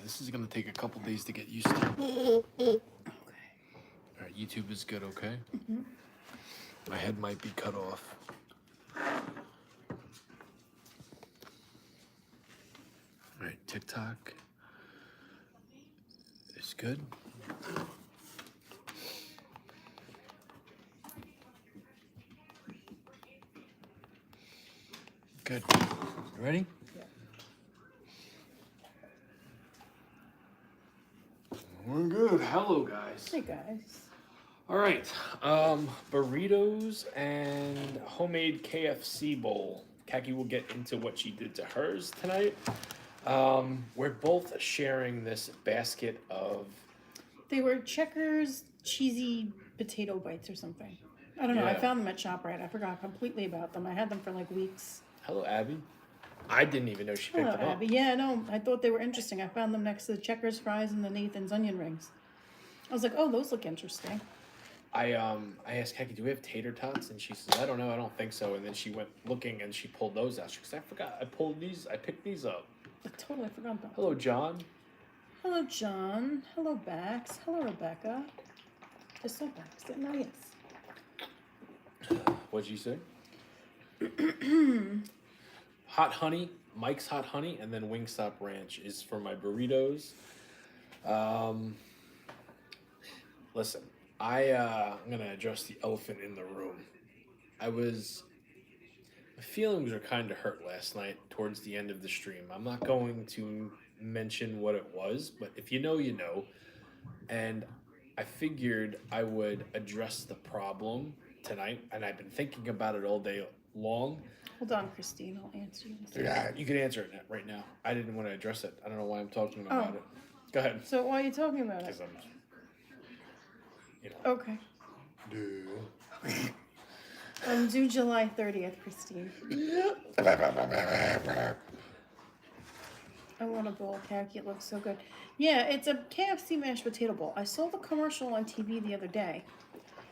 this is gonna take a couple days to get used to. Okay. All right, YouTube is good, okay? Mm-hmm. My head might be cut off. All right, TikTok is good. Good. You ready? Yeah. We're good. Hello, guys. Hey, guys. All right. Burritos and homemade KFC bowl. Kaki will get into what she did to hers tonight. We're both sharing this basket of. They were Checkers cheesy potato bites or something. I don't know. I Yeah. found them at ShopRite. I forgot completely about them. I had them for like weeks. Hello, Abby. I didn't even know she picked Hello, them Abby. up. Yeah, no, I thought they were interesting. I found them next to the Checkers fries and the Nathan's onion rings. I was like, oh, those look interesting. I asked Kaki, do we have tater tots? And she says, I don't know, I don't think so. And then she went looking and she pulled those out. She goes, I forgot, I picked these up. I totally forgot about them. Hello, John. Hello, John. Hello, Bax. Hello, Rebecca. Just so Bax didn't know yes. What'd you say? Hot honey, Mike's hot honey, and then Wingstop Ranch is for my burritos. Listen, I'm gonna address the elephant in the room. My feelings were kind of hurt last night towards the end of the stream. I'm not going to mention what it was, but if you know, you know. And I figured I would address the problem tonight, and I've been thinking about it all day long. Hold on, Christine. I'll answer you. Yeah, you can answer it right now. I didn't want to address it. I don't know why I'm talking about it. Go ahead. So why are you talking about it? Because I'm, Okay. Due July 30th, Christine. I want a bowl, Khaki. It looks so good. Yeah, it's a KFC mashed potato bowl. I saw the commercial on TV the other day,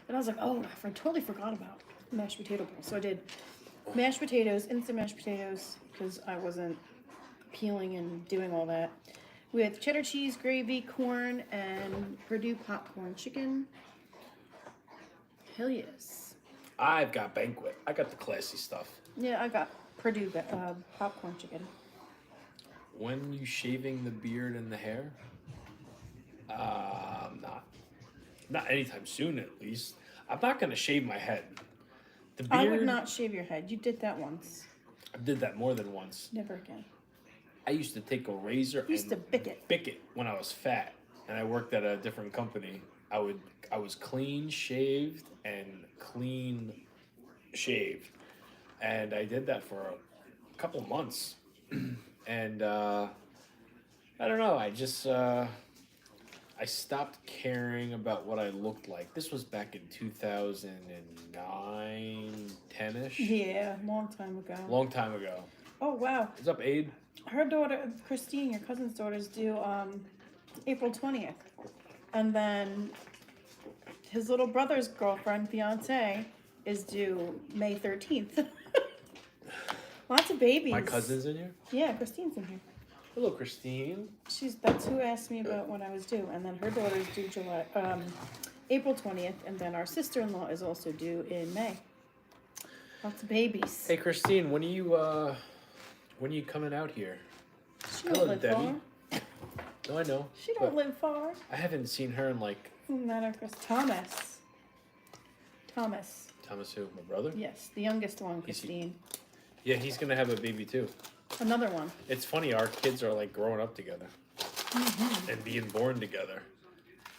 and I was like, oh, I totally forgot about mashed potato bowl. So I did mashed potatoes, instant mashed potatoes, because I wasn't peeling and doing all that, with cheddar cheese, gravy, corn, and Purdue popcorn chicken. Hell yes. I've got banquet. I got the classy stuff. Yeah, I got Purdue popcorn chicken. When you shaving the beard and the hair? Not anytime soon, at least. I'm not gonna shave my head. The beard. I would not shave your head. You did that once. I did that more than once. Never again. I used to take a razor Used to bick it when I was fat, and I worked at a different company. I was clean shaved and clean shaved, and I did that for a couple months. And I don't know. I just I stopped caring about what I looked like. This was back in 2009, 10ish. Yeah, long time ago. Long time ago. Oh wow. What's up, Abe? Her daughter, Christine, your cousin's daughter's due April 20th, and then his little brother's girlfriend, fiance, is due May 13th. Lots of babies. My cousin's in here? Yeah, Christine's in here. Hello, Christine. That's who asked me about when I was due, and then her daughter's due April 20th, and then our sister-in-law is also due in May. Lots of babies. Hey, Christine, when are you coming out here? She don't live Debbie. far. No, I know. She don't live far. I haven't seen her in like... Doesn't matter, Chris. Thomas. Thomas who? My brother? Yes, the youngest one, Christine. Yeah, he's gonna have a baby too. Another one. It's funny, our kids are like growing up together. Mm-hmm. And being born together.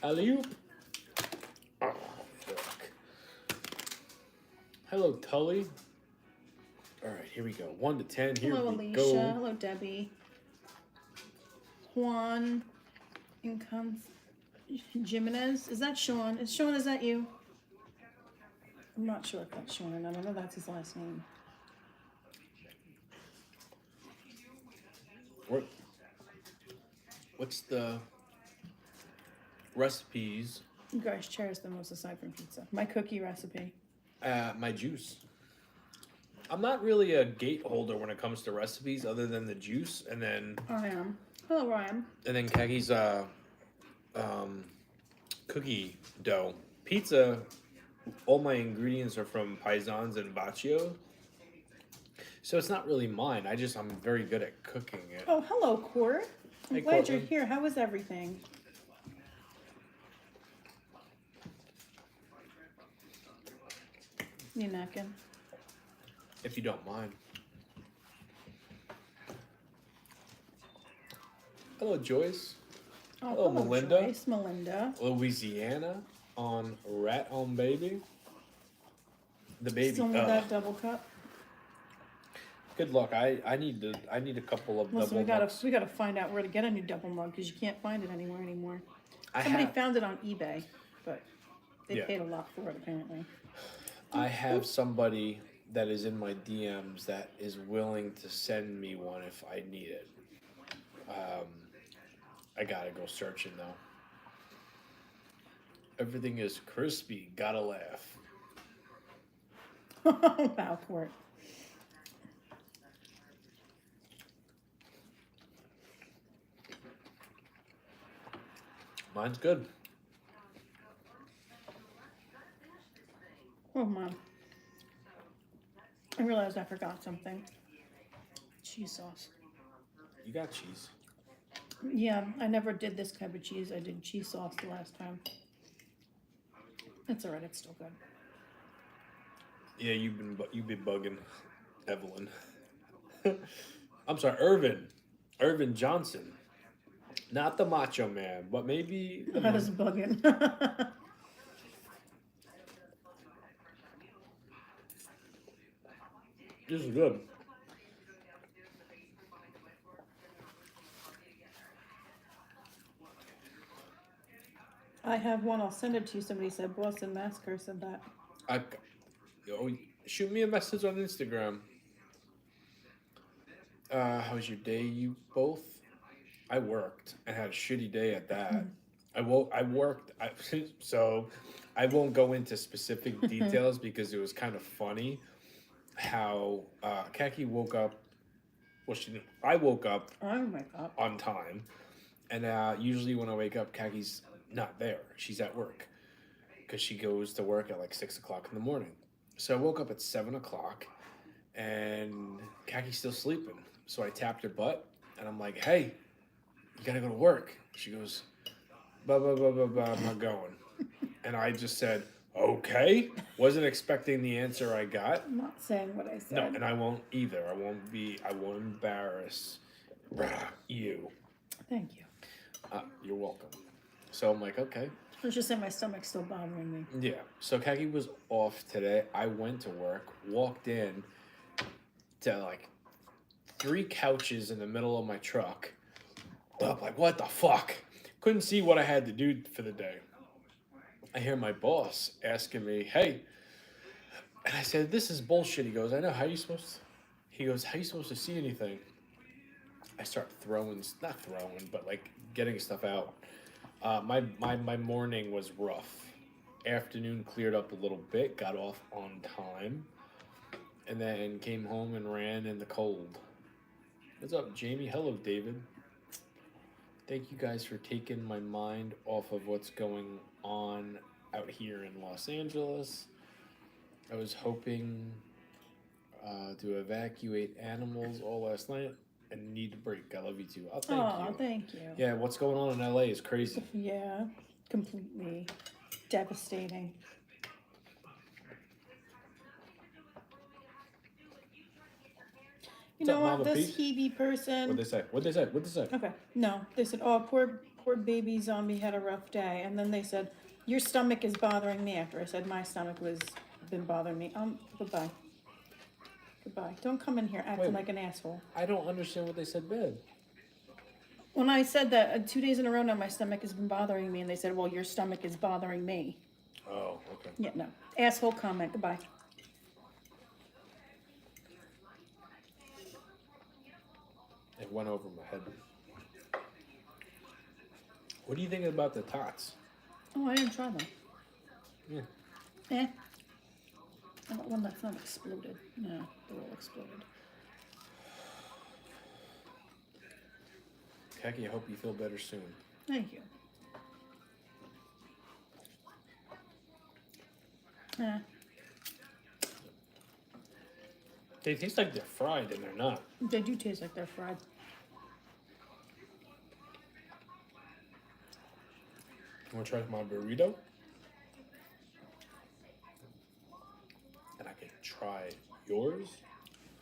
Alley-oop. Oh, fuck. Hello, Tully. All right, here we go. 1 to 10. Here Hello, we Alicia. go. Hello, Debbie. Juan. In comes Jimenez. Is that Sean? Is that you? I'm not sure if that's Sean or not. I know that's his last name. What's the recipes? You guys cherish the most aside from pizza. My cookie recipe. My juice. I'm not really a gate holder when it comes to recipes other than the juice, and then I am. Hello, Ryan. And then Kaki's cookie dough. Pizza, all my ingredients are from Paisans and Baccio. So it's not really mine. I'm very good at cooking it. Oh, hello, Court. I'm Hey, glad you're Courtland. here. How is everything? You napkin? If you don't mind. Hello, Joyce. Oh, Hello, Melinda. Joyce, Melinda. Louisiana on Rat on Baby. The baby. Still need that double cup. Good luck. I need a couple of Listen, double mugs. we gotta find out where to get a new double mug because you can't find it anywhere anymore. I Somebody have- found it on eBay, but they Yeah. paid a lot for it apparently. I have somebody that is in my DMs that is willing to send me one if I need it. I gotta go searching though. Everything is crispy. Gotta laugh. Wow, Court. Mine's good. Oh, Mom. I realized I forgot something. Cheese sauce. You got cheese. Yeah, I never did this type of cheese. I did cheese sauce the last time. It's alright. It's still good. Yeah, you've been bugging Evelyn. I'm sorry, Irvin. Irvin Johnson. Not the Macho Man, but maybe the I was bugging. This is good. I have one. I'll send it to you. Somebody said Boston Massacre said that. Shoot me a message on Instagram. How was your day? You both? I worked and had a shitty day at that. So I won't go into specific details because it was kind of funny how Kaki woke up. Well, she didn't. I woke up Oh my god. on time, and usually when I wake up, Kaki's not there. She's at work because she goes to work at like 6 o'clock in the morning. So I woke up at 7 o'clock, and Kaki's still sleeping. So I tapped her butt, and I'm like, "Hey, you gotta go to work." She goes, "Blah blah blah blah blah. I'm not going." And I just said, "Okay." Wasn't expecting the answer I got. I'm not saying what I said. No, and I won't either. I won't embarrass you. Thank you. You're welcome. So I'm like, okay. Let's just say my stomach's still bothering me. Yeah. So Kaki was off today. I went to work, walked in to like 3 couches in the middle of my truck. I'm like, what the fuck? Couldn't see what I had to do for the day. I hear my boss asking me, hey, and I said, this is bullshit. He goes, I know. He goes, how are you supposed to see anything? I start not throwing, but like getting stuff out. My morning was rough. Afternoon cleared up a little bit, got off on time, and then came home and ran in the cold. What's up, Jamie? Hello, David. Thank you guys for taking my mind off of what's going on out here in Los Angeles. I was hoping to evacuate animals all last night and need a break. I love you too. Oh, thank you. Thank you. Yeah, what's going on in LA is crazy. Yeah, completely devastating. You What's know up, what? Mama This Pete? Hebe person. What'd they say? Okay, no, they said, "Oh, poor baby zombie had a rough day," and then they said, "Your stomach is bothering me." After I said my stomach was been bothering me. Goodbye. Goodbye. Don't come in here acting Wait. like an asshole. I don't understand what they said, bad. When I said that 2 days in a row now, my stomach has been bothering me, and they said, "Well, your stomach is bothering me." Oh, okay. Yeah, no, asshole comment. Goodbye. It went over my head. What do you think about the tots? Oh, I didn't try them. Yeah. Eh. I want one that's not exploded. No, they're all exploded. Khaki, I hope you feel better soon. Thank you. Yeah. They taste like they're fried and they're not. They do taste like they're fried. You want to try my burrito? And I can try yours.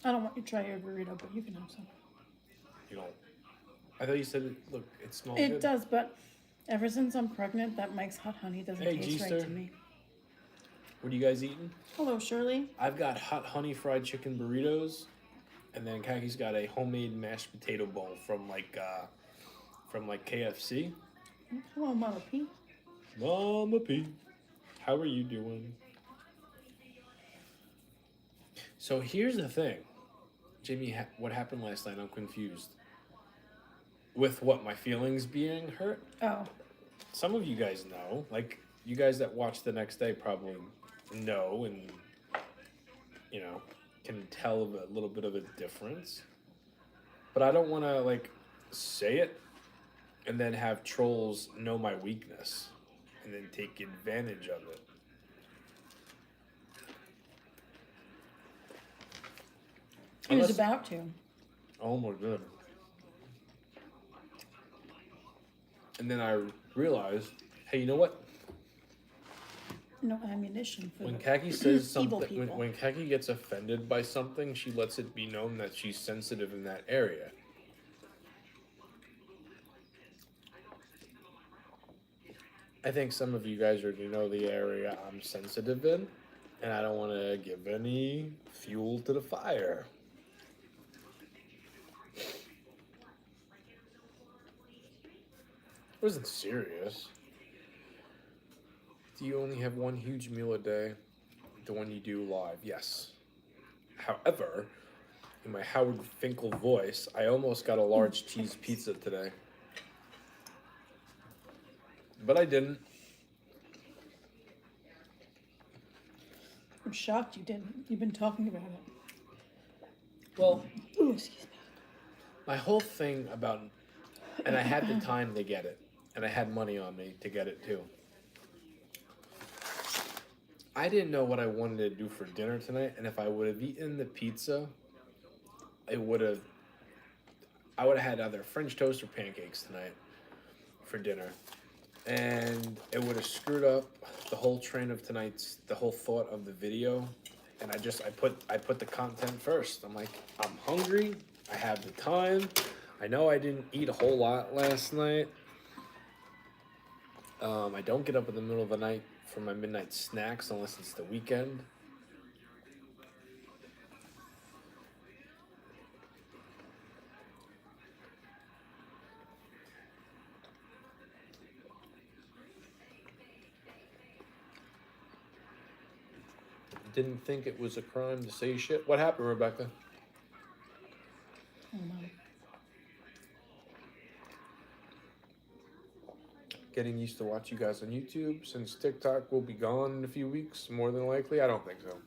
I don't want you to try your burrito, but you can have some. You don't. I thought you said, look, it smells It good. does, but ever since I'm pregnant, that Mike's hot honey doesn't Hey, taste right G-Star. to me. What are you guys eating? Hello, Shirley. I've got hot honey fried chicken burritos, and then Kaki's got a homemade mashed potato bowl from like KFC. Hello, Mama P. Mama P, how are you doing? So here's the thing, Jamie. What happened last night? I'm confused. With what, my feelings being hurt? Oh, Some of you guys know, like you guys that watch the next day probably know and can tell a little bit of a difference. But I don't want to like say it and then have trolls know my weakness and then take advantage of it. he was Unless- about to. Oh my god. And then I realized, hey, you know what? No ammunition for When the Kaki says evil something, people. when Kaki gets offended by something, she lets it be known that she's sensitive in that area. I think some of you guys already know the area I'm sensitive in, and I don't want to give any fuel to the fire. It wasn't serious. Do you only have one huge meal a day? The one you do live? Yes. However, in my Howard Finkel voice, I almost got a large cheese pizza today. But I didn't. I'm shocked you didn't. You've been talking about it. Well, Ooh, excuse me. my whole thing about, and I had the time to get it, and I had money on me to get it too. I didn't know what I wanted to do for dinner tonight, and if I would have eaten the pizza, I would have had either French toast or pancakes tonight for dinner. And it would have screwed up the whole train of the whole thought of the video. And I put the content first. I'm like, I'm hungry, I have the time. I know I didn't eat a whole lot last night. I don't get up in the middle of the night for my midnight snacks unless it's the weekend. Didn't think it was a crime to say shit. What happened, Rebecca? Oh, no. Getting used to watch you guys on YouTube since TikTok will be gone in a few weeks, more than likely. I don't think so.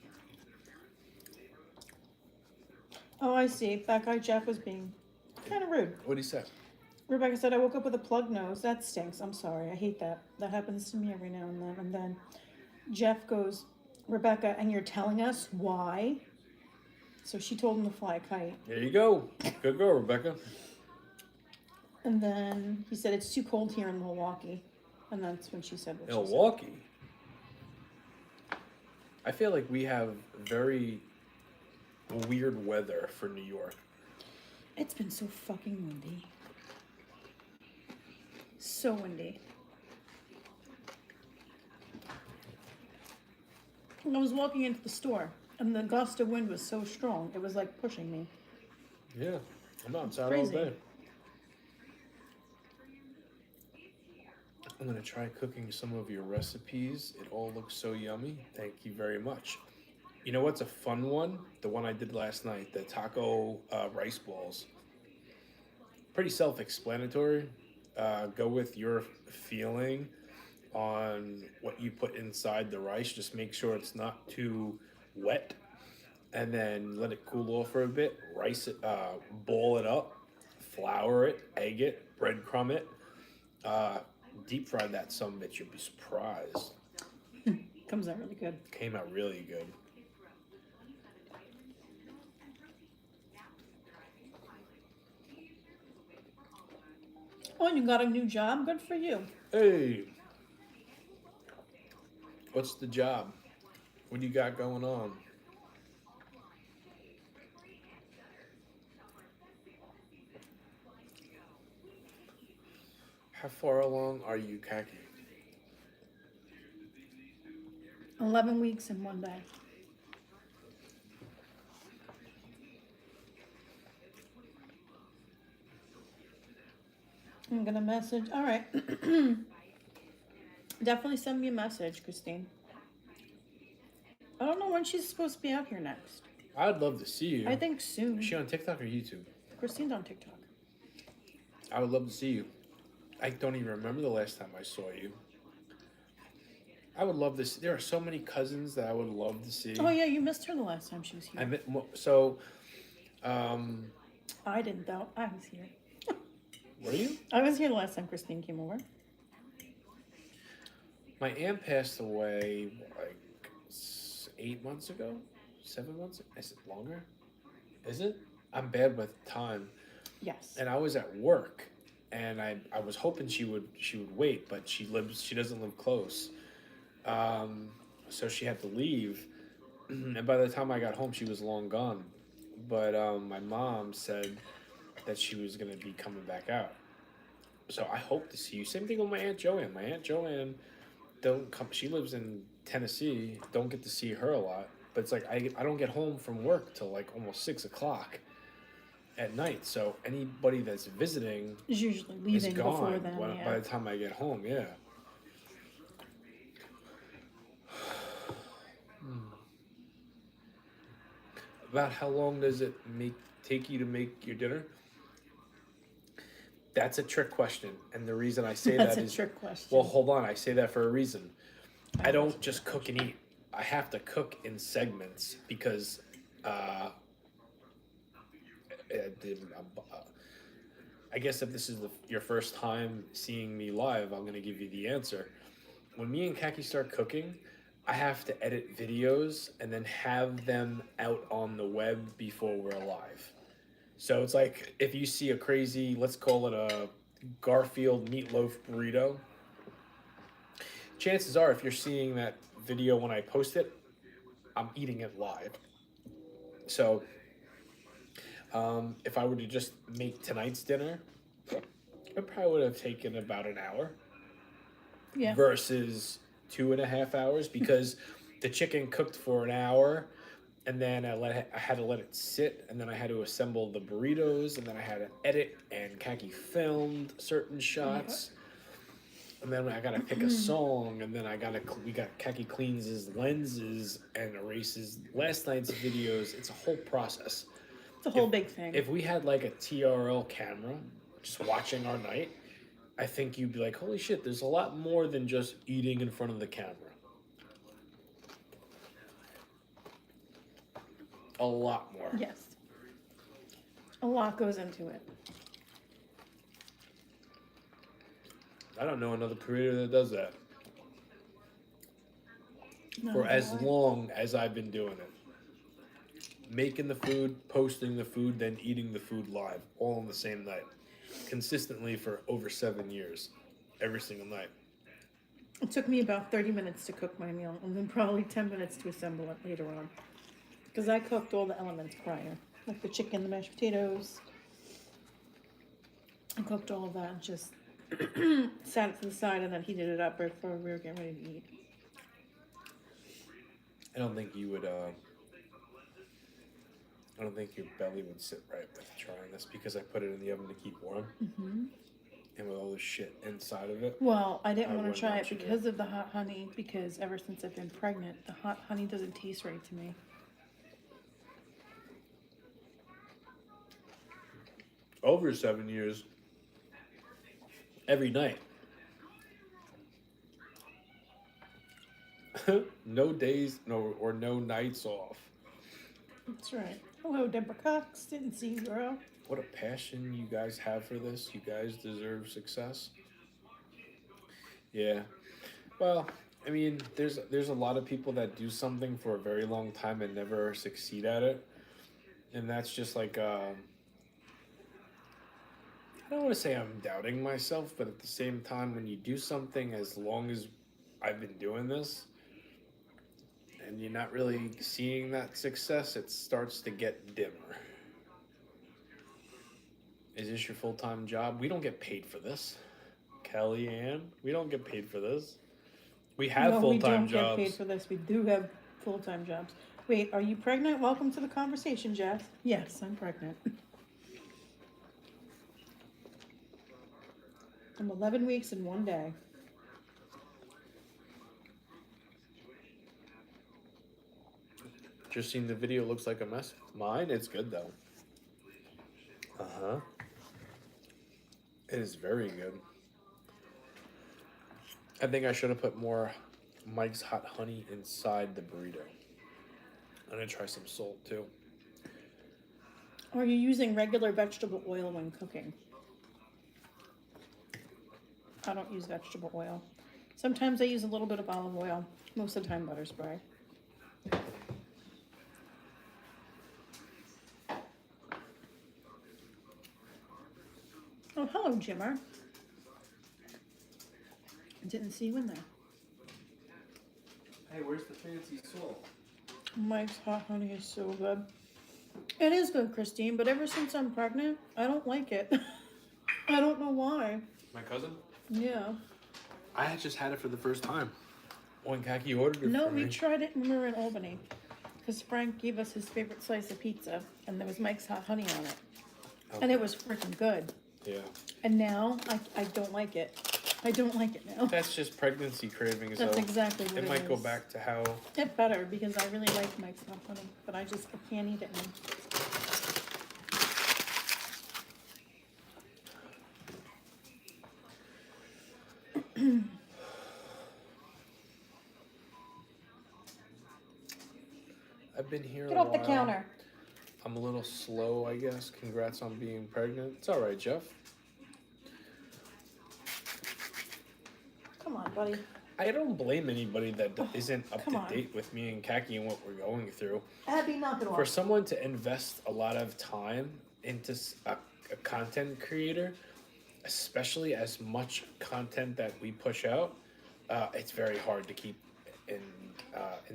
Oh, I see. That guy Jeff was being kind of rude. What'd he say? Rebecca said, I woke up with a plug nose. That stinks. I'm sorry. I hate that. That happens to me every now and then. And then Jeff goes, Rebecca, and you're telling us why? So she told him to fly a kite. There you go. Good girl, Rebecca. And then he said, it's too cold here in Milwaukee. And that's when she said what she said. Milwaukee. I feel like we have very weird weather for New York. It's been so fucking windy. So windy. And I was walking into the store, and the gust of wind was so strong, it was like pushing me. Yeah, I'm outside all Crazy. day. I'm gonna try cooking some of your recipes. It all looks so yummy. Thank you very much. You know what's a fun one? The one I did last night, the taco rice balls. Pretty self-explanatory. Go with your feeling on what you put inside the rice. Just make sure it's not too wet, and then let it cool off for a bit. Rice it, ball it up, flour it, egg it, breadcrumb it, deep fry that some bitch. You'll be surprised. Comes out really good. Came out really good. Oh, and you got a new job? Good for you. Hey, what's the job? What do you got going on? How far along are you, Kaki? 11 weeks and 1 day. I'm gonna message. All right. Definitely send me a message, Christine. I don't know when she's supposed to be out here next. I'd love to see you. I think soon. Is she on TikTok or YouTube? Christine's on TikTok. I would love to see you. I don't even remember the last time I saw you. I would love this. There are so many cousins that I would love to see. Oh yeah, you missed her the last time she was here. I didn't though. I was here. Were you? I was here the last time Christine came over. My aunt passed away like 8 months ago, 7 months. Is it longer? Is it? I'm bad with time. Yes. And I was at work, and I was hoping she would wait, but she doesn't live close, so she had to leave. And by the time I got home, she was long gone. But my mom said that she was gonna be coming back out, so I hope to see you. Same thing with my Aunt Joanne. My Aunt Joanne don't come. She lives in Tennessee. Don't get to see her a lot. But it's like I don't get home from work till like almost 6 o'clock at night. So anybody that's visiting Is usually is leaving before gone then. Yeah. by the time I get home. Yeah. About how long does it take you to make your dinner? That's a trick question, and the reason I say That's that a is trick question. well, hold on. I say that for a reason. I don't just cook and eat. I have to cook in segments because I guess if this is your first time seeing me live, I'm going to give you the answer. When me and Kaki start cooking, I have to edit videos and then have them out on the web before we're live. So it's like if you see a crazy, let's call it a Garfield meatloaf burrito, chances are if you're seeing that video when I post it, I'm eating it live. So if I were to just make tonight's dinner, it probably would have taken about an hour. Yeah. Versus 2.5 hours because the chicken cooked for an hour, and then I had to let it sit, and then I had to assemble the burritos, and then I had to edit, and Kaki filmed certain shots, and then I gotta pick a song, and then Kaki cleans his lenses and erases last night's videos. It's a whole process. It's a whole big thing. If we had like a TRL camera just watching our night, I think you'd be like, holy shit, there's a lot more than just eating in front of the camera. A lot more. Yes. A lot goes into it. I don't know another creator that does that. No, For as no. long as I've been doing it. Making the food, posting the food, then eating the food live, all on the same night. Consistently for over 7 years. Every single night. It took me about 30 minutes to cook my meal, and then probably 10 minutes to assemble it later on. Because I cooked all the elements prior. Like the chicken, the mashed potatoes. I cooked all of that and just sat it to the side and then heated it up before we were getting ready to eat. I don't think you would, I don't think your belly would sit right with trying this because I put it in the oven to keep warm. Mm-hmm. And with all the shit inside of it. Well, I didn't want wouldn't to try it want you to. because of the hot honey, because ever since I've been pregnant, the hot honey doesn't taste right to me. Over 7 years, every night. No days, no nights off. That's right. Hello, Deborah Cox. Didn't see you, girl. what a passion you guys have for this. You guys deserve success. Yeah. Well, I mean, there's a lot of people that do something for a very long time and never succeed at it, and that's just like I don't want to say I'm doubting myself, but at the same time, when you do something as long as I've been doing this, and you're not really seeing that success, it starts to get dimmer. Is this your full time job? We don't get paid for this. Kellyanne, we don't get paid for this. We have No, full we time don't get paid jobs. for this. We do have full-time jobs. Wait, are you pregnant? Welcome to the conversation, Jeff. Yes, I'm pregnant. I'm 11 weeks and 1 day. Just seen the video, looks like a mess. Mine, it's good though. Uh huh. It is very good. I think I should have put more Mike's Hot Honey inside the burrito. I'm gonna try some salt too. Are you using regular vegetable oil when cooking? I don't use vegetable oil. Sometimes I use a little bit of olive oil. Most of the time, butter spray. Oh, hello, Jimmer. I didn't see you in there. Hey, where's the fancy salt? Mike's hot honey is so good. It is good, Christine, but ever since I'm pregnant, I don't like it. I don't know why. My cousin? Yeah. I had just had it for the first time. When Kaki ordered it No, for we me. tried it when we were in Albany. Because Frank gave us his favorite slice of pizza, and there was Mike's hot honey on it. And it was freaking good. Yeah. And now, I don't like it. I don't like it now. That's just pregnancy cravings, That's though. exactly what it It might go is. back to how. It better, because I really like Mike's hot honey, but I can't eat it now. I've been here Get a off the while. counter. I'm a little slow, I guess. Congrats on being pregnant. It's all right, Jeff. Come on, buddy. I don't blame anybody that isn't up come to on. date with me and Kaki and what we're going through. Abby, knock it off. For someone to invest a lot of time into a content creator, especially as much content that we push out, it's very hard to keep in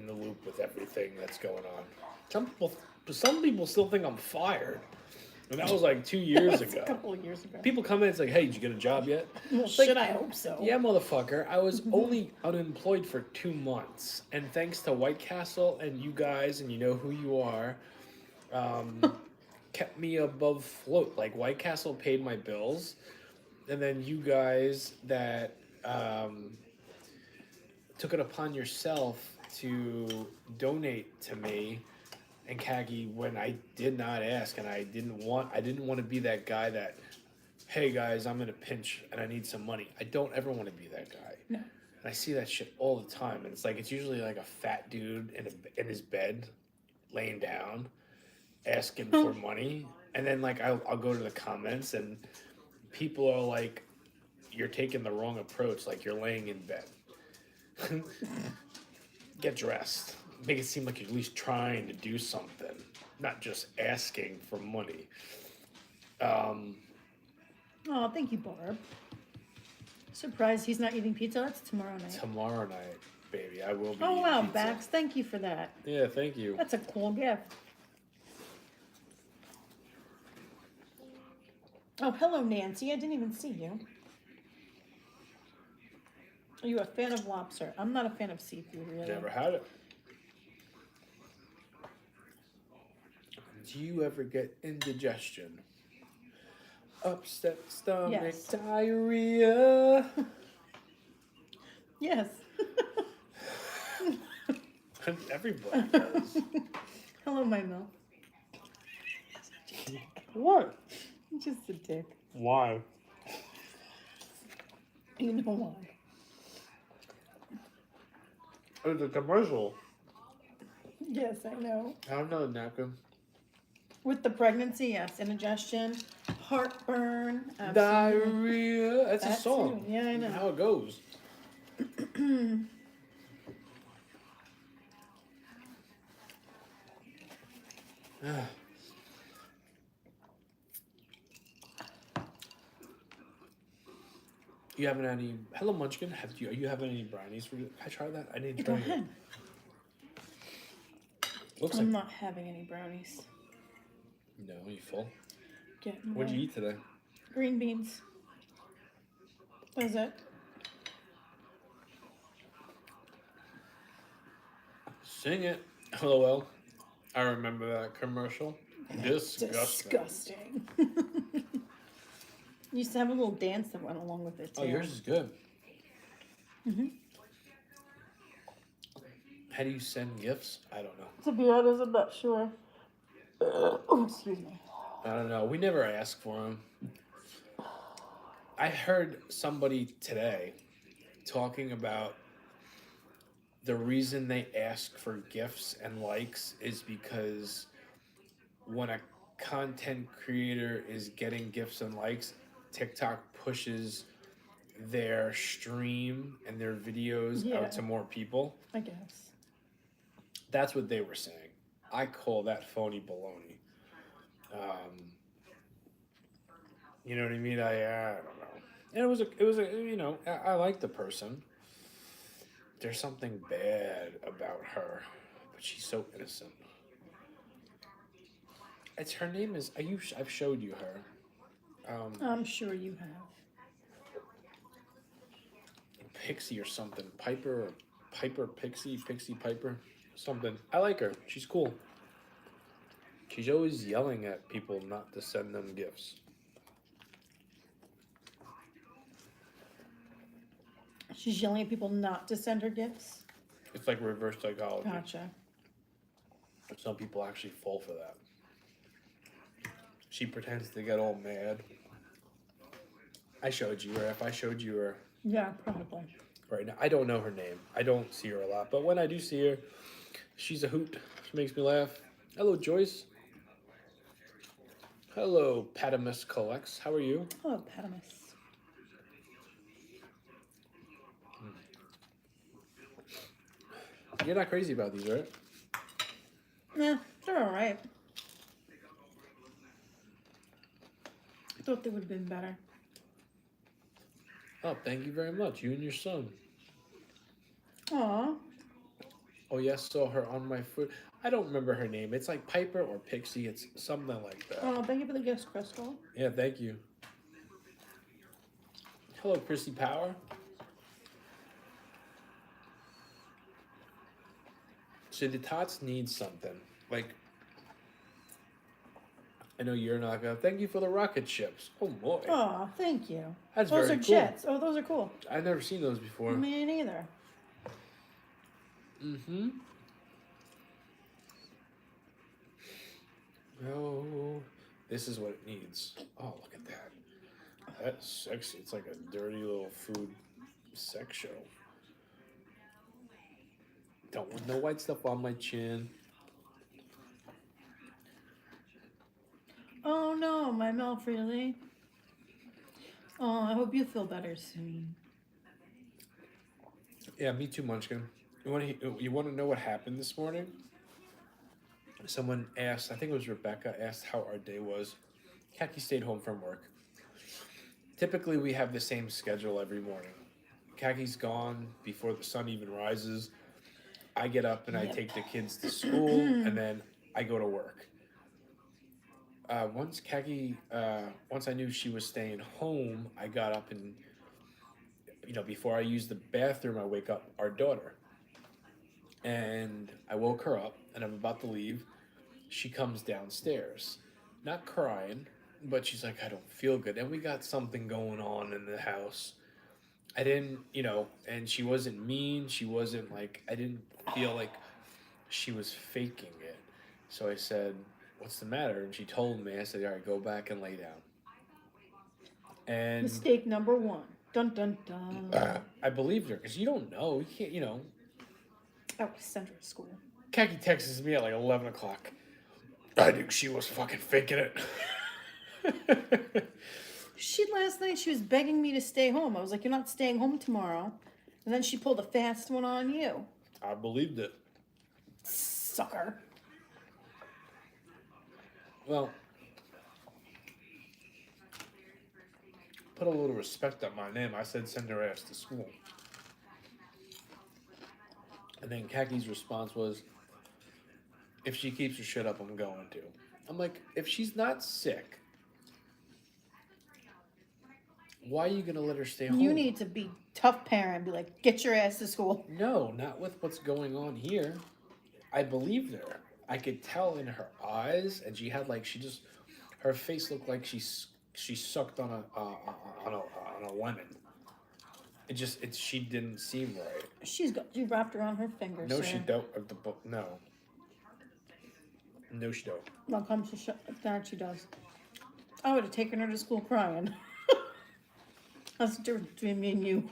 the loop with everything that's going on. Some people still think I'm fired, and that was like 2 years That's ago. a couple of years ago. People come in, it's like, "Hey, did you get a job yet?" Well, It's like, shit, I hope so. yeah, motherfucker. I was only unemployed for 2 months, and thanks to White Castle and you guys, and you know who you are, kept me above float. Like White Castle paid my bills, and then you guys that took it upon yourself to donate to me and Kagi when I did not ask, and I didn't want to be that guy that, hey guys, I'm in a pinch and I need some money. I don't ever want to be that guy. No. And I see that shit all the time, and it's usually like a fat dude in his bed, laying down, asking for money, and then like I'll go to the comments and people are like, "You're taking the wrong approach. Like you're laying in bed. Get dressed. Make it seem like you're at least trying to do something, not just asking for money." Oh, thank you, Barb. Surprised he's not eating pizza. That's tomorrow night. Tomorrow night, baby, I will be. Oh, eating wow, pizza. Bax. Thank you for that. Yeah, thank you. That's a cool gift. Oh, hello, Nancy. I didn't even see you. Are you a fan of lobster? I'm not a fan of seafood, really. Never had it. Do you ever get indigestion? Upset stomach, Yes. diarrhea. Yes. Everybody does. Hello, my milk. What? Just a dick. Why? You know why. It's a commercial. Yes, I know. I don't know, napkin. With the pregnancy, yes, indigestion, heartburn, absolutely. Diarrhea. That's a That song. too. Yeah, I know. How it goes. You having any? Hello, Munchkin. Are you having any brownies for you? Can I try that? I need to Go try it. ahead. Looks I'm like not having any brownies. no. You full? Getting What'd you away. eat today? Green beans. That's it. Sing it. LOL. I remember that commercial. Disgusting. Disgusting. Used to have a little dance that went along with it too. Oh, yours is good. Mm-hmm. How do you send gifts? I don't know. To be honest, I'm not sure. Oh, excuse me. I don't know. We never ask for them. I heard somebody today talking about the reason they ask for gifts and likes is because when a content creator is getting gifts and likes, TikTok pushes their stream and their videos Yeah. out to more people. I guess. That's what they were saying. I call that phony baloney. You know what I mean? I don't know. And it was a you know, I like the person. There's something bad about her, but she's so innocent. It's her name is I've showed you her. I'm sure you have. Pixie or something. Piper Pixie Piper something. I like her. She's cool. She's always yelling at people not to send them gifts. She's yelling at people not to send her gifts. It's like reverse psychology. Gotcha. Some people actually fall for that. She pretends to get all mad. I showed you her. If I showed you her Yeah, probably. right now, I don't know her name. I don't see her a lot, but when I do see her, she's a hoot. She makes me laugh. Hello, Joyce. Hello, Patamus Collects. How are you? Oh, Patamus. You're not crazy about these, right? Yeah, they're all right. I thought they would have been better. Oh, thank you very much. You and your son. Aw. Oh, yes, saw her on my foot. I don't remember her name. It's like Piper or Pixie. It's something like that. Oh, thank you for the gifts, Crystal. Yeah, thank you. Hello, Chrissy Power. So the tots need something. Like, I know you're not gonna. Thank you for the rocket ships. Oh boy, Aw, thank you. that's Those very are cool. jets. Oh, those are cool. I've never seen those before. Me neither. Mm-hmm. Oh, this is what it needs. Oh, look at that. That's sexy. It's like a dirty little food sex show. Don't want no white stuff on my chin. Oh no, my mouth really. Oh, I hope you feel better soon. Yeah, me too, Munchkin. You want to know what happened this morning? Someone asked, I think it was Rebecca, asked how our day was. Khaki stayed home from work. Typically, we have the same schedule every morning. Kaki's gone before the sun even rises. I get up and I Yep. take the kids to school, and then I go to work. Once I knew she was staying home, I got up and, before I use the bathroom, I wake up our daughter. And I woke her up, and I'm about to leave. She comes downstairs, not crying, but she's like, I don't feel good. And we got something going on in the house. I didn't, and she wasn't mean. She wasn't like, I didn't feel like she was faking it. So I said, what's the matter? And she told me. I said, all right, go back and lay down. And Mistake number one. Dun dun dun. I believed her because you don't know. You can't, I would send her to school. Khaki texts me at like 11 o'clock. I think she was fucking faking it. Last night she was begging me to stay home. I was like, "You're not staying home tomorrow," and then she pulled a fast one on you, I believed it. sucker. Well, put a little respect on my name. I said send her ass to school. And then Kaki's response was, if she keeps her shit up, I'm going to. I'm like, if she's not sick, why are you going to let her stay home? You need to be tough parent and be like, "Get your ass to school." No, not with what's going on here. I believed her. I could tell in her eyes, and she had like, her face looked like she sucked on a lemon. She didn't seem right. She's got you wrapped around her fingers. No, sir. she don't. No. No, she don't. When it comes to that, she does. I would have taken her to school crying. That's the difference between me and you.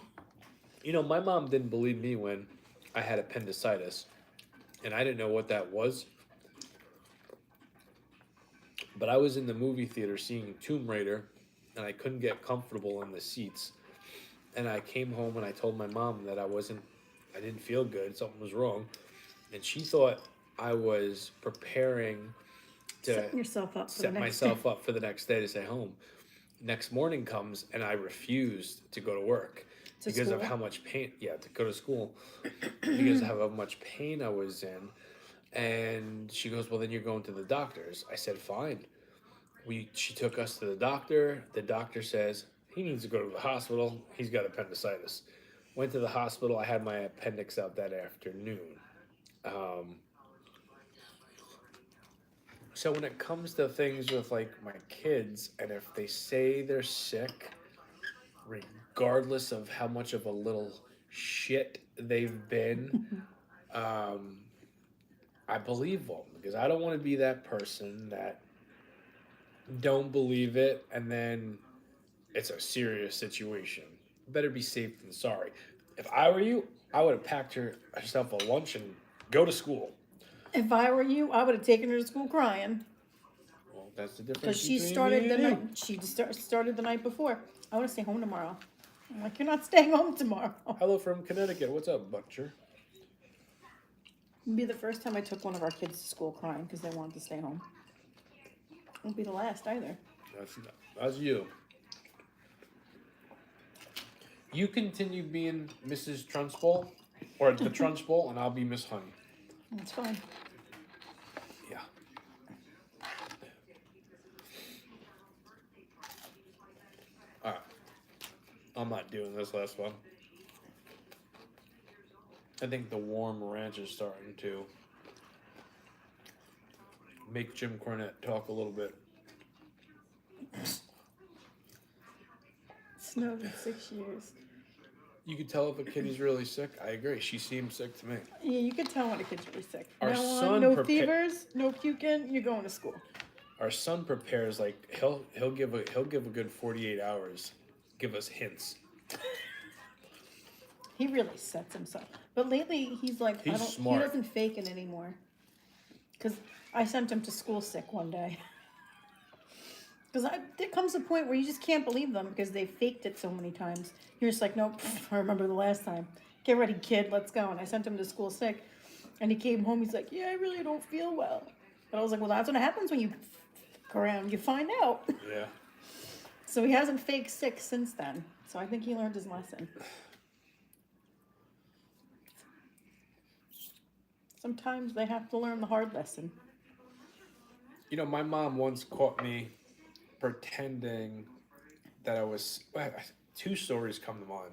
You know, my mom didn't believe me when I had appendicitis, and I didn't know what that was. But I was in the movie theater seeing Tomb Raider, and I couldn't get comfortable in the seats. And I came home and I told my mom that I didn't feel good, something was wrong. And she thought I was preparing to Setting yourself up for set the next myself day. up for the next day to stay home. Next morning comes and I refused to go to work because of school? how much pain. Yeah, to go to school because of how much pain I was in. And she goes, "Well, then you're going to the doctor's." I said, "Fine." She took us to the doctor. The doctor says he needs to go to the hospital. He's got appendicitis. Went to the hospital. I had my appendix out that afternoon. So when it comes to things with like my kids, and if they say they're sick, regardless of how much of a little shit they've been, I believe them because I don't want to be that person that don't believe it and then it's a serious situation. Better be safe than sorry. If I were you, I would have packed herself a lunch and go to school. If I were you, I would have taken her to school crying. Well, that's the difference. Because she between started me the and you. night. She started the night before. I want to stay home tomorrow. I'm like, "You're not staying home tomorrow." Hello from Connecticut. What's up, Butcher? It'd be the first time I took one of our kids to school crying because they wanted to stay home. Won't be the last either. That's you. You continue being Mrs. Trunchbull, or the Trunchbull, and I'll be Miss Honey. That's fine. Yeah. All right. I'm not doing this last one. I think the warm ranch is starting to make Jim Cornette talk a little bit. Snowed in 6 years. You could tell if a kid is really sick. I agree. She seems sick to me. Yeah, you could tell when a kid's really sick. Our Now son on, no prepa- fevers, no puking, you're going to school. Our son prepares like he'll give a good 48 hours. Give us hints. He really sets himself. But lately, he's like, He's he smart. doesn't fake it anymore. Because I sent him to school sick one day. Because there comes a point where you just can't believe them because they faked it so many times. You're just like, "Nope, I remember the last time. Get ready, kid, let's go." And I sent him to school sick. And he came home, he's like, "Yeah, I really don't feel well." But I was like, "Well, that's what happens when you fuck around. You find out." Yeah. So he hasn't faked sick since then. So I think he learned his lesson. Sometimes they have to learn the hard lesson. You know, my mom once caught me pretending that I was. Two stories come to mind.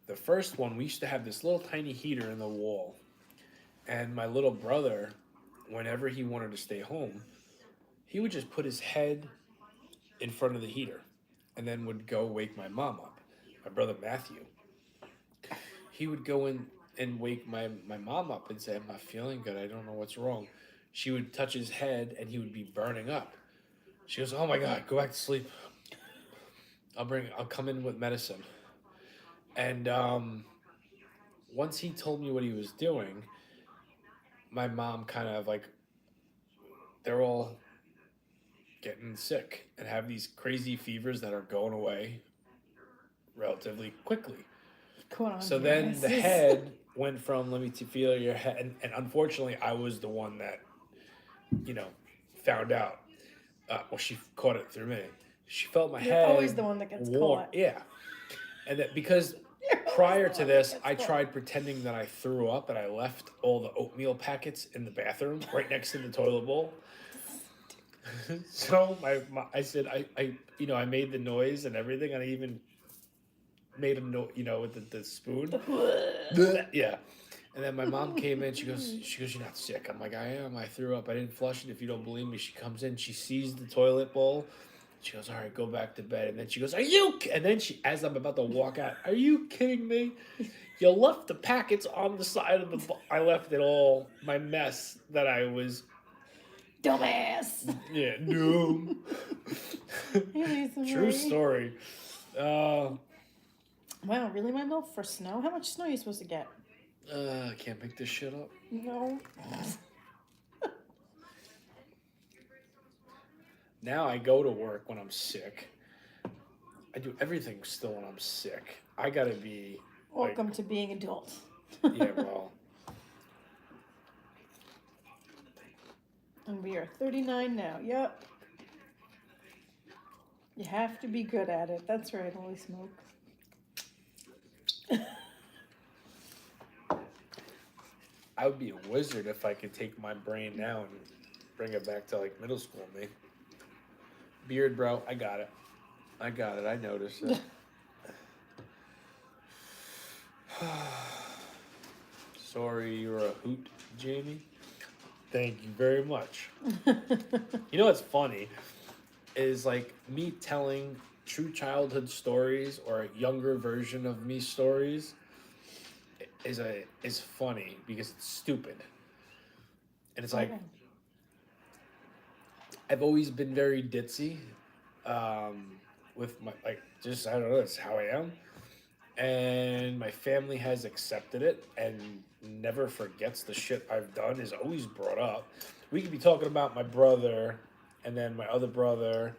The first one, we used to have this little tiny heater in the wall, and my little brother, whenever he wanted to stay home, he would just put his head in front of the heater, and then would go wake my mom up. My brother Matthew. He would go in and wake my mom up and say, "I'm not feeling good. I don't know what's wrong." She would touch his head, and he would be burning up. She goes, "Oh my God, go back to sleep. I'll come in with medicine." And once he told me what he was doing, my mom kind of like they're all getting sick and have these crazy fevers that are going away relatively quickly. Going on So here. then the head went from let me feel your head, and unfortunately, I was the one that you know found out. Well, she caught it through me. She felt my You're head always the one that gets warm. caught. Yeah, and that because You're always prior the to one that this, gets I caught. tried pretending that I threw up and I left all the oatmeal packets in the bathroom right next to the toilet bowl. So I said I made the noise and everything, and I even made a noise with the spoon. Yeah. And then my mom came in. She goes, "You're not sick." I'm like, "I am. I threw up. I didn't flush it. If you don't believe me," she comes in. She sees the toilet bowl. She goes, "All right, go back to bed." And then she goes, "Are you?" And then as I'm about to walk out, "Are you kidding me? You left the packets on the side of the. I left it all. My mess that I was. Dumbass. Yeah, no. Hey, Lisa True Marie. story. Wow, really, Wendell? For snow? How much snow are you supposed to get? I can't make this shit up. No. Now I go to work when I'm sick. I do everything still when I'm sick. I gotta be Welcome to being adult. yeah, well. And we are 39 now. Yep. You have to be good at it. That's right, holy smoke. I would be a wizard if I could take my brain now and bring it back to like middle school me. Beard, bro, I got it. I noticed it. Sorry you're a hoot, Jamie. Thank you very much. You know what's funny is like me telling true childhood stories or a younger version of me stories is funny because it's stupid. And it's like Okay. I've always been very ditzy with my just I don't know, that's how I am. And my family has accepted it and never forgets the shit I've done is always brought up. We could be talking about my brother and then my other brother,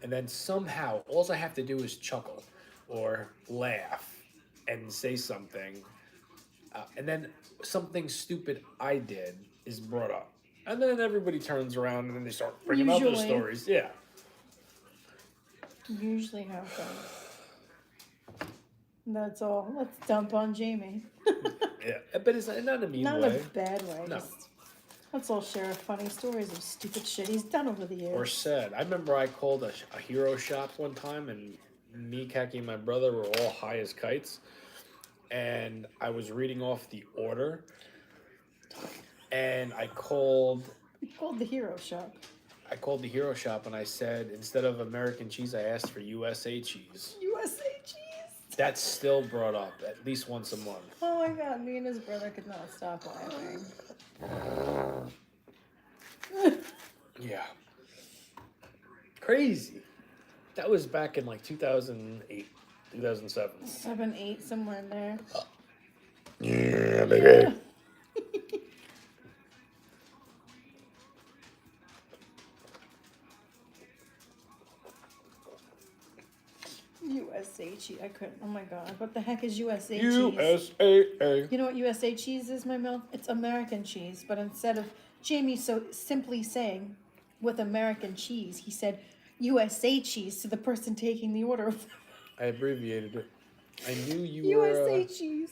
and then somehow all I have to do is chuckle or laugh and say something, and then something stupid I did is brought up. And then everybody turns around and then they start bringing other Usually. stories. Yeah. Usually happens. That's all. Let's dump on Jamie. Yeah. But it's not in a mean Not way. in a bad way. No. Just, let's all share funny stories of stupid shit he's done over the years. Or said. I remember I called a hero shop one time, and me, Kaki, and my brother were all high as kites. And I was reading off the order, and I called You called the hero shop. the hero shop, and I said, instead of American cheese, I asked for USA cheese. USA cheese. That's still brought up at least once a month. Oh my god, me and his brother could not stop laughing. Yeah. Crazy. That was back in like 2008, 2007. 7, 8, somewhere in there. Yeah, baby. USA cheese. I couldn't. Oh my god. What the heck is USA cheese? USAA. You know what USA cheese is, my mouth? It's American cheese. But instead of Jamie so simply saying with American cheese, he said USA cheese to the person taking the order. I abbreviated it. I knew you USA were. cheese.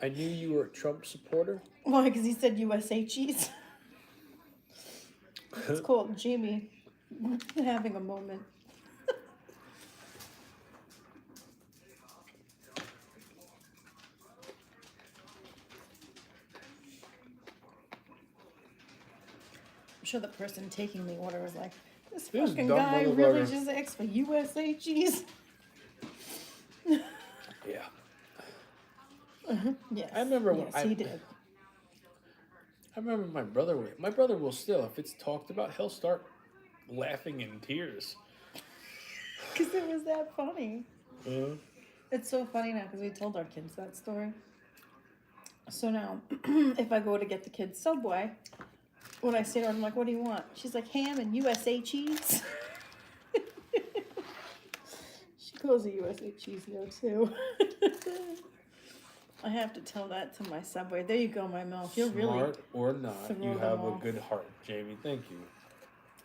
I knew you were a Trump supporter. Why? Because he said USA cheese. It's called Jamie having a moment. I'm sure the person taking the order was like, this This fucking dumb guy really motherfucker. just asked for USA cheese. Yeah. Yes. I remember when yes, he did. I remember my brother. My brother will still, if it's talked about, he'll start laughing in tears. Because it was that funny. Uh, It's so funny now because we told our kids that story. So now, if I go to get the kids Subway, when I say to her, I'm like, what do you want? She's like, ham and USA cheese. She calls it USA cheese now, too. I have to tell that to my Subway. There you go, my mouth. You're really Smart or not, throw you them have a off. good heart, Jamie. Thank you.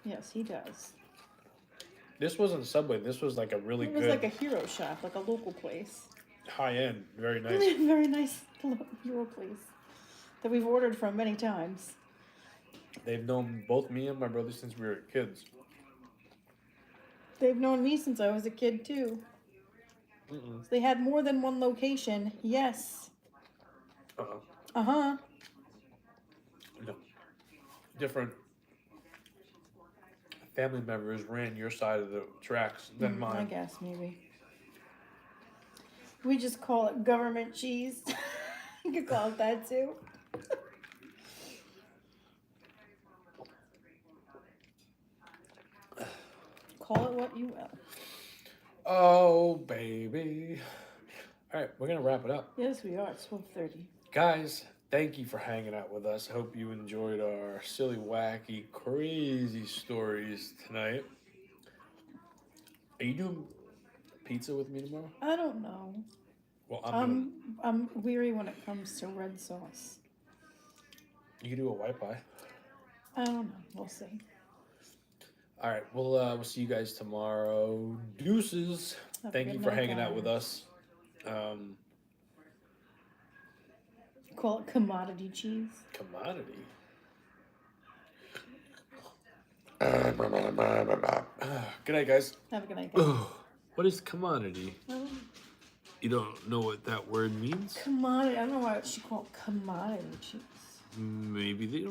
Yes, he does. This wasn't Subway. This was like a really It was good, like a hero shop, like a local place. high end, very nice. Very nice hero place that we've ordered from many times. They've known both me and my brother since we were kids. They've known me since I was a kid, too. Mm-mm. They had more than one location. Yes. Uh-uh. Uh-huh. No. Different family members ran your side of the tracks than I mine. guess, maybe. We just call it government cheese. You could call it that, too. Call it what you will. Oh, baby. All right, we're going to wrap it up. Yes, we are. It's 12:30. Guys, thank you for hanging out with us. Hope you enjoyed our silly, wacky, crazy stories tonight. Are you doing pizza with me tomorrow? I don't know. Well, I'm doing. I'm weary when it comes to red sauce. You can do a white pie. I don't know. We'll see. All right, we'll see you guys tomorrow. Deuces. Have a Thank you good for night, hanging out with guys. us. Call it commodity cheese. Commodity. Good night, guys. Have a good night, guys. What is commodity? Oh, You don't know what that word means? commodity. I don't know why she called it commodity cheese. Maybe they don't.